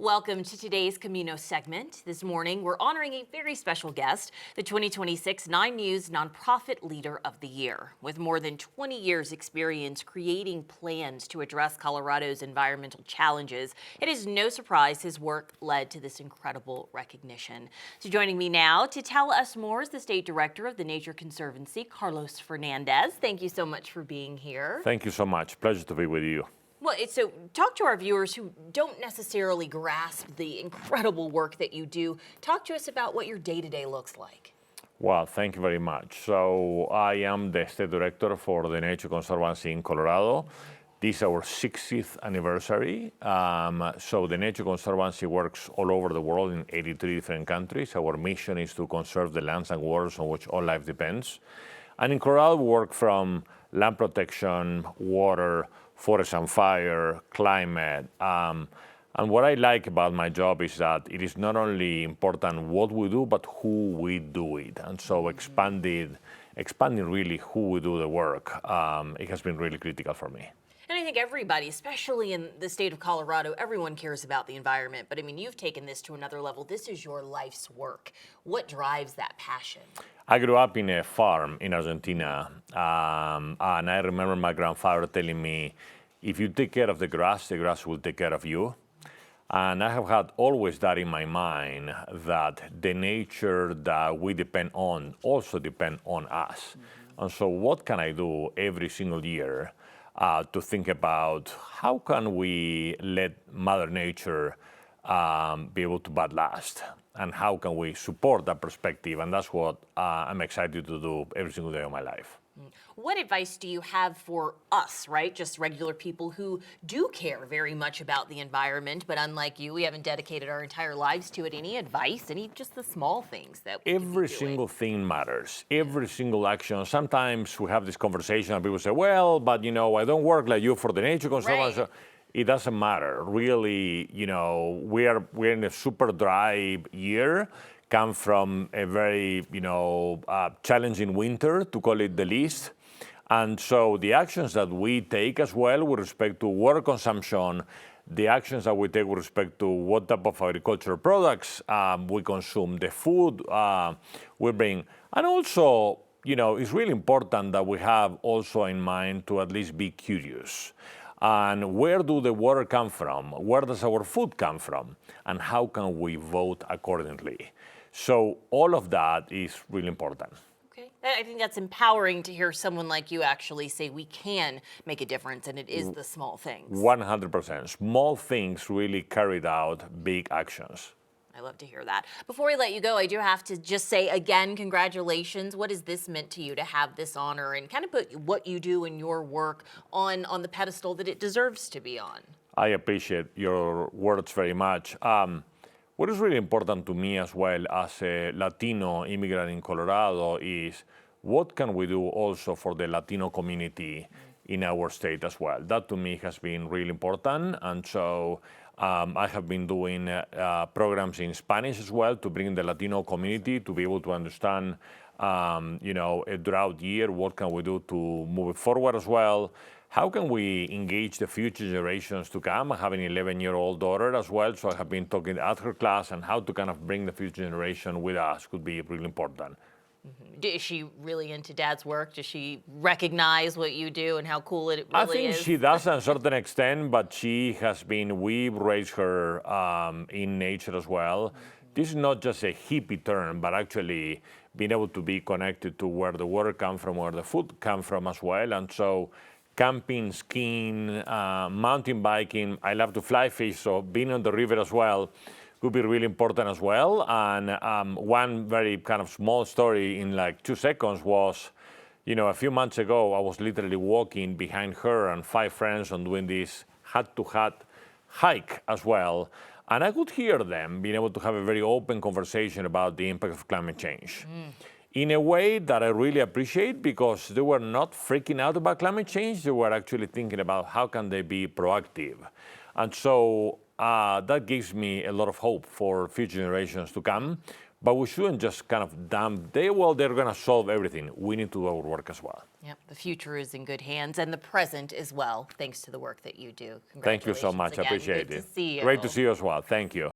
Welcome to today's Camino segment. This morning, we're honoring a very special guest, the 2026 9 News Nonprofit Leader of the Year. With more than 20 years' experience creating plans to address Colorado's environmental challenges, it is no surprise his work led to this incredible recognition. So joining me now to tell us more is the State Director of the Nature Conservancy, Carlos Fernández. Thank you so much for being here. Thank you so much. Pleasure to be with you. Well, so talk to our viewers who don't necessarily grasp the incredible work that you do. Talk to us about what your day-to-day looks like. Well, thank you very much. So I am the State Director for the Nature Conservancy in Colorado. This is our 60th anniversary. So the Nature Conservancy works all over the world in 83 different countries. Our mission is to conserve the lands and waters on which all life depends. And in Colorado, we work from land protection, water, forest and fire, climate. And what I like about my job is that it is not only important what we do, but who we do it. And so expanding really who we do the work, it has been really critical for me. And I think everybody, especially in the state of Colorado, everyone cares about the environment. But I mean, you've taken this to another level. This is your life's work. What drives that passion? I grew up in a farm in Argentina, and I remember my grandfather telling me, if you take care of the grass will take care of you. And I have had always that in my mind, that the nature that we depend on also depend on us. And so what can I do every single year to think about how can we let Mother Nature be able to last? And how can we support that perspective? And that's what I'm excited to do every single day of my life. What advice do you have for us, right? Just regular people who do care very much about the environment, but unlike you, we haven't dedicated our entire lives to it. Any advice? Just the small things that we Every single thing matters. Every single action. Sometimes we have this conversation and people say, well, but I don't work like you for the Nature Conservancy. Right. It doesn't matter. Really, we're in a super dry year, come from a very, challenging winter, to call it the least. And so the actions that we take as well with respect to water consumption, the actions that we take with respect to what type of agricultural products we consume, the food we bring. And also, it's really important that we have also in mind to at least be curious. And where do the water come from? Where does our food come from? And how can we vote accordingly? So all of that is really important. Okay. I think that's empowering to hear someone like you actually say we can make a difference, and it is the small things. 100%. Small things really carried out big actions. I love to hear that. Before we let you go, I do have to just say again, congratulations. What has this meant to you to have this honor and kind of put what you do in your work on the pedestal that it deserves to be on? I appreciate your words very much. What is really important to me as well as a Latino immigrant in Colorado is what can we do also for the Latino community in our state as well. That to me has been really important. And so I have been doing programs in Spanish as well to bring the Latino community to be able to understand, a drought year, what can we do to move it forward as well. How can we engage the future generations to come? I have an 11-year-old daughter as well, so I have been talking at her class, and how to kind of bring the future generation with us could be really important. Is she really into Dad's work? Does she recognize what you do and how cool it really is? I think she does to a certain extent, but we've raised her in nature as well. This is not just a hippie term, but actually being able to be connected to where the water comes from, where the food comes from as well. And so camping, skiing, mountain biking, I love to fly fish, so being on the river as well could be really important as well. And one very kind of small story in like 2 seconds was, a few months ago, I was literally walking behind her and 5 friends on doing this hut-to-hut hike as well. And I could hear them being able to have a very open conversation about the impact of climate change. In a way that I really appreciate, because they were not freaking out about climate change, they were actually thinking about how can they be proactive. And so that gives me a lot of hope for future generations to come. But we shouldn't just kind of dump, they're going to solve everything. We need to do our work as well. Yep, the future is in good hands and the present as well, thanks to the work that you do. Thank you so Congratulations much. I again. appreciate Good it. to see you. Great to see you as well. Thank you.